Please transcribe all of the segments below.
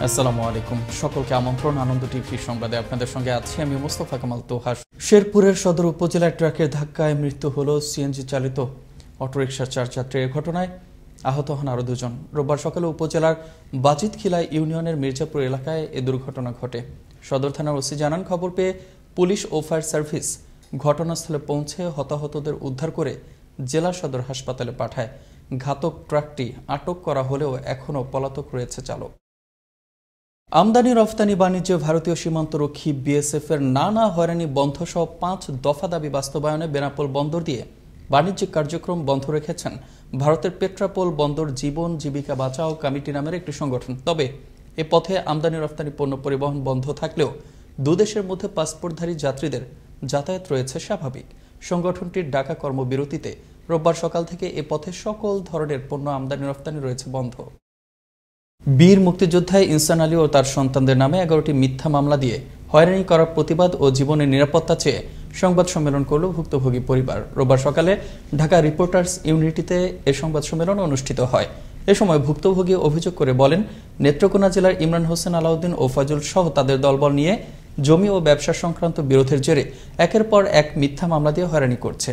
আসসালামু আলাইকুম, সকলকে আমন্ত্রণ আনন্দ টিভি সংবাদে। আপনাদের সঙ্গে আছি আমি মোস্তফা কামাল তোহা। শেরপুরের সদর উপজেলায় ট্রাকের ধাক্কায় মৃত্যু হলো সিএনজি চালিত অটোরিকশার 4 যাত্রীর। ঘটনায় আহত হন আরও 2 জন। রোববার সকালে উপজেলার বাজিতখিলা ইউনিয়নের মির্জাপুর এলাকায় এ দুর্ঘটনা ঘটে। সদর থানার ওসি জানান, খবর পেয়ে পুলিশ ও ফায়ার সার্ভিস ঘটনাস্থলে পৌঁছে হতাহতদের উদ্ধার করে জেলা সদর হাসপাতালে পাঠায়। ঘাতক ট্রাকটি আটক করা হলেও এখনও পলাতক রয়েছে চালক। আমদানি রফতানি বাণিজ্যে ভারতীয় সীমান্তরক্ষী বিএসএফ এর নানা হয়রানি বন্ধ সহ 5 দফা দাবি বাস্তবায়নে বেনাপোল বন্দর দিয়ে বাণিজ্যিক কার্যক্রম বন্ধ রেখেছেন ভারতের পেট্রাপোল বন্দর জীবন জীবিকা বাঁচাও কমিটি নামের একটি সংগঠন। তবে এ পথে আমদানি রফতানি পণ্য পরিবহন বন্ধ থাকলেও দুদেশের মধ্যে পাসপোর্টধারী যাত্রীদের যাতায়াত রয়েছে স্বাভাবিক। সংগঠনটির ডাকা কর্মবিরতিতে রোববার সকাল থেকে এ পথে সকল ধরনের পণ্য আমদানি রফতানি রয়েছে বন্ধ। বীর মুক্তিযোদ্ধা ইনসান আলী ও তার সন্তানদের নামে 11টি মিথ্যা মামলা দিয়ে হয়রানি করার প্রতিবাদ ও জীবনের নিরাপত্তা চেয়ে সংবাদ সম্মেলন করল ভুক্তভোগী পরিবার। রোববার সকালে ঢাকা রিপোর্টার্স ইউনিটিতে এ সংবাদ সম্মেলন অনুষ্ঠিত হয়। এ সময় ভুক্তভোগী অভিযোগ করে বলেন, নেত্রকোনা জেলার ইমরান হোসেন আলাউদ্দিন ও ফজল সহ তাদের দলবল নিয়ে জমি ও ব্যবসা সংক্রান্ত বিরোধের জেরে একের পর এক মিথ্যা মামলা দিয়ে হয়রানি করছে।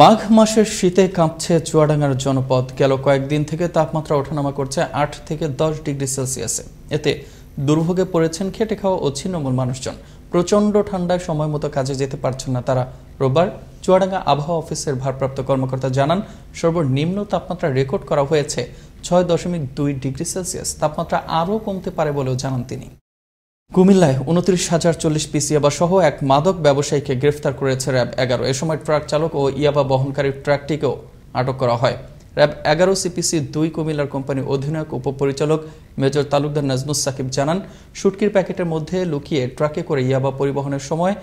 মাঘ মাসের শীতে কাঁপছে চুয়াডাঙ্গার জনপদ। গেল কয়েকদিন থেকে তাপমাত্রা ওঠানামা করছে 8 থেকে 10 ডিগ্রি সেলসিয়াসে। এতে দুর্ভোগে পড়েছেন খেটে খাওয়া ও ছিন্নমূল মানুষজন। প্রচণ্ড ঠান্ডায় সময় মতো কাজে যেতে পারছেন না তারা। রোববার চুয়াডাঙ্গা আবহাওয়া অফিসের ভারপ্রাপ্ত কর্মকর্তা জানান, সর্বনিম্ন তাপমাত্রা রেকর্ড করা হয়েছে 6.2 ডিগ্রি সেলসিয়াস। তাপমাত্রা আরও কমতে পারে বলেও জানান তিনি। কুমিল্লায় 29,040 পিস ইয়াবা সহ এক মাদক ব্যবসায়ীকে গ্রেফতার করেছে র্যাব 11। এ সময় ট্রাক চালক ও ইয়াবা বহনকারী ট্রাকটিকেও আটক করা হয়। র্যাব 11 সিপিসি 2 কুমিল্লার কোম্পানি অধিনায়ক উপপরিচালক মেজর তালুকদার নাজমুস সাকিব জানান, শুটকির প্যাকেটের মধ্যে লুকিয়ে ট্রাকে করে ইয়াবা পরিবহনের সময়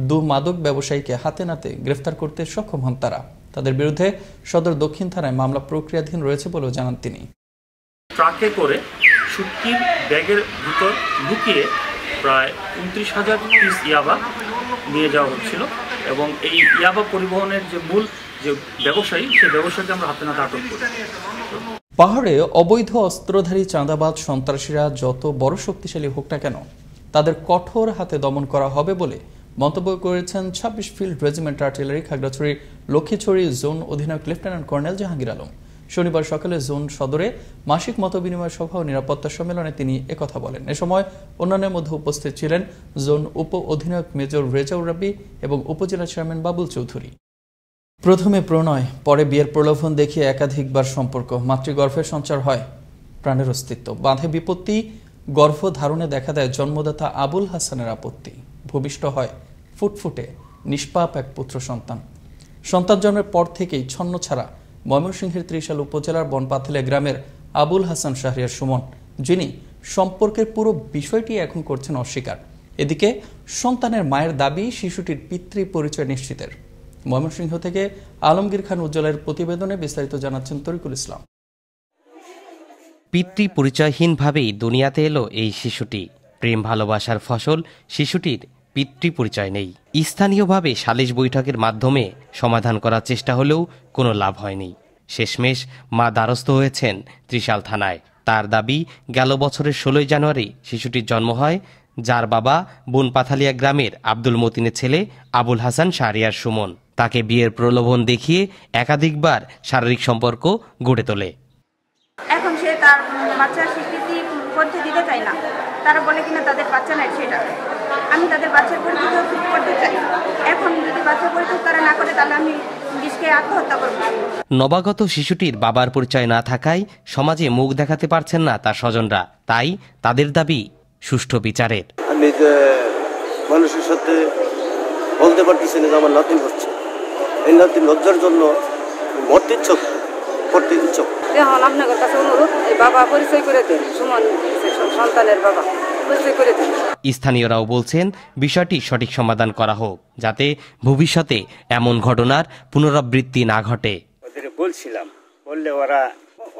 2 মাদক ব্যবসায়ীকে হাতে নাতে গ্রেফতার করতে সক্ষম হন তারা। তাদের বিরুদ্ধে সদর দক্ষিণ থানায় মামলা প্রক্রিয়াধীন রয়েছে বলেও জানান তিনি। ট্রাকে করে শুটকির ব্যাগের ভিতর লুকিয়ে প্রায় 29,000 পিস ইয়াবা নিয়ে যাওয়া হচ্ছিল এবং এই ইয়াবা পরিবহনের যে মূল যে ব্যবসায়ী, সেই ব্যবসায়ীকে আমরা হাতে নাতে আটক করি। পাহাড়ে অবৈধ অস্ত্রধারী চাঁদাবাজ সন্ত্রাসীরা যত বড় শক্তিশালী হোক না কেন, তাদের কঠোর হাতে দমন করা হবে বলে মন্তব্য করেছেন 26 ফিল্ড রেজিমেন্ট আর্টিলারি খাগড়াছড়ির লক্ষ্মীছড়ি জোন অধিনায়ক লেফটেন্যান্ট কর্নেল জাহাঙ্গীর আলম। শনিবার সকালে জোন সদরে মাসিক মতবিনিময় সভা ও নিরাপত্তা সম্মেলনে তিনি একথা বলেন। এ সময় অন্যান্যের মধ্যে উপস্থিত ছিলেন জোন উপ অধিনায়ক মেজর রেজাউর রাব্বি এবং উপজেলা চেয়ারম্যান বাবুল চৌধুরী। প্রথমে প্রণয়, পরে বিয়ের প্রলোভন দেখিয়ে একাধিকবার সম্পর্ক, মাতৃগর্ভের সঞ্চার হয় প্রাণের অস্তিত্ব, বাঁধে বিপত্তি, গর্ভধারণে দেখা দেয় জন্মদাতা আবুল হাসানের আপত্তি, ভূমিষ্ঠ হয় ফুটফুটে নিষ্পাপ এক পুত্র সন্তান। সন্তান জন্মের পর থেকেই ছন্ন ছাড়া ময়মনসিংহের ত্রিশাল উপজেলার বনপাথিলা গ্রামের আবুল হাসান শাহরিয়ার সুমন, যিনি সম্পর্কের পুরো বিষয়টি এখন করছেন অস্বীকার। এদিকে সন্তানের মায়ের দাবি শিশুটির পিতৃ পরিচয় নিশ্চিতের। ময়মনসিংহ থেকে আলমগীর খান উজ্জ্বলের প্রতিবেদনে বিস্তারিত জানাচ্ছেন তরিকুল ইসলাম। পিতৃ পরিচয়হীনভাবেই দুনিয়াতে এলো এই শিশুটি। প্রেম ভালোবাসার ফসল শিশুটির পিতৃ পরিচয় নেই। স্থানীয়ভাবে সালিশ বৈঠকের মাধ্যমে সমাধান করার চেষ্টা হলেও কোনো লাভ হয়নি। শেষমেশ মা দ্বারস্থ হয়েছেন ত্রিশাল থানায়। তার দাবি, গেল বছরের 16 জানুয়ারি শিশুটির জন্ম হয়, যার বাবা বনপাথালিয়া গ্রামের আব্দুল মতিনের ছেলে আবুল হাসান শাহরিয়ার সুমন। তাকে বিয়ের প্রলোভন দেখিয়ে একাধিকবার শারীরিক সম্পর্ক গড়ে তোলে। এখন সে তার বাচ্চার স্বীকৃতি করতে দিতে চায় না। তারা বলে কিনা তাদের বাচ্চা নাই, সেটা আমি তাদের বাচ্চার পরিচয় করতে চাই। এখন যদি বাচ্চার পরিচয় তারা না করে, তাহলে আমি বিষকে আত্মহত্যা করব। নবাগত শিশুটির বাবার পরিচয় না থাকায় সমাজে মুখ দেখাতে পারছেন না তার স্বজনরা। তাই তাদের দাবি সুষ্ঠু বিচারের। আমি যে মানুষের সাথে বলতে পারতেছি না যে আমার নাতিন হচ্ছে, এই নাতিন লজ্জার জন্য মরতে করতে ইচ্ছুক। এখন আপনার কাছে অনুরোধ, এই বাবা পরিচয় করে দেন, সুমন সন্তানের বাবা পরিচয় করে দেন। স্থানীয়রাও বলছেন বিষয়টি সঠিক সমাধান করা হোক, যাতে ভবিষ্যতে এমন ঘটনার পুনরাবৃত্তি না ঘটে। ওদের বলছিলাম, বললে ওরা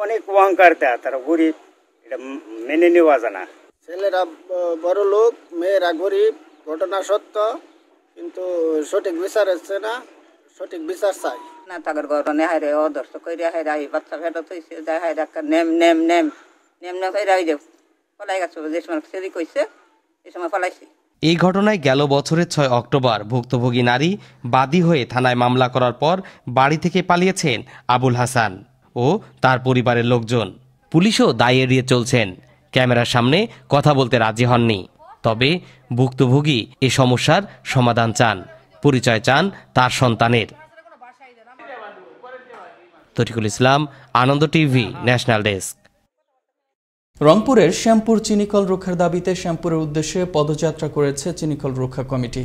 অনেক অহংকার দেয়, তারা গরিব, এটা মেনে নেওয়া যায় না। ছেলেরা বড় লোক, মেয়েরা গরিব, ঘটনা সত্য, কিন্তু সঠিক বিচার হচ্ছে না, সঠিক বিচার চাই না। তাদের ঘটনা হারে অদর্শ করে হারে বাচ্চা ফেরত হয়েছে, নেম নেম নেম এমনি রাই দেব পলাই গেছে যে সময় সেদি কইছে এই সময় পলাইছে। এই ঘটনায় গেল বছরের 6 অক্টোবর ভুক্তভোগী নারী বাদী হয়ে থানায় মামলা করার পর বাড়ি থেকে পালিয়েছেন আবুল হাসান ও তার পরিবারের লোকজন। পুলিশও দায় এড়িয়ে চলছেন, ক্যামেরার সামনে কথা বলতে রাজি হননি। তবে ভুক্তভোগী এ সমস্যার সমাধান চান, পরিচয় চান তার সন্তানের। তরিকুল ইসলাম, আনন্দ টিভি, ন্যাশনাল ডেস্ক। রংপুরের শ্যামপুর চিনিকল রক্ষার দাবিতে শ্যামপুরের উদ্দেশ্যে পদযাত্রা করেছে চিনিকল রক্ষা কমিটি।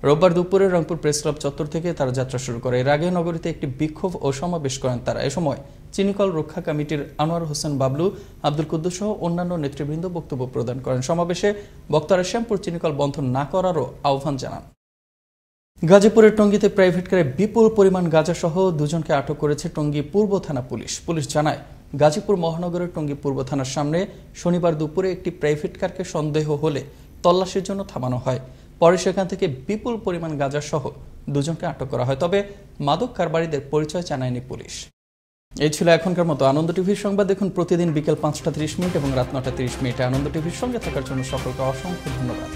রোববার দুপুরে রংপুর প্রেস ক্লাব চত্বর থেকে তারা যাত্রা শুরু করে। এর আগে নগরীতে একটি বিক্ষোভ ও সমাবেশ করেন তারা। এ সময় চিনিকল রক্ষা কমিটির আনোয়ার হোসেন বাবলু, আব্দুল কুদ্দুস সহ অন্যান্য নেতৃবৃন্দ বক্তব্য প্রদান করেন। সমাবেশে বক্তারা শ্যামপুর চিনিকল বন্ধ না করারও আহ্বান জানান। গাজীপুরের টঙ্গীতে প্রাইভেট কারে বিপুল পরিমাণ গাঁজা সহ দুজনকে আটক করেছে টঙ্গী পূর্ব থানা পুলিশ। পুলিশ জানায়, গাজীপুর মহানগরের টঙ্গী পূর্ব থানার সামনে শনিবার দুপুরে একটি প্রাইভেট কারকে সন্দেহ হলে তল্লাশির জন্য থামানো হয়। পরে সেখান থেকে বিপুল পরিমাণ গাঁজা সহ দুজনকে আটক করা হয়। তবে মাদক কারবারিদের পরিচয় জানায়নি পুলিশ। এই ছিল এখনকার মতো আনন্দ টিভির সংবাদ। দেখুন প্রতিদিন বিকেল 5টা 30 মিনিট এবং রাত 9টা 30 মিনিটে। আনন্দ টিভির সঙ্গে থাকার জন্য সকলকে অসংখ্য ধন্যবাদ।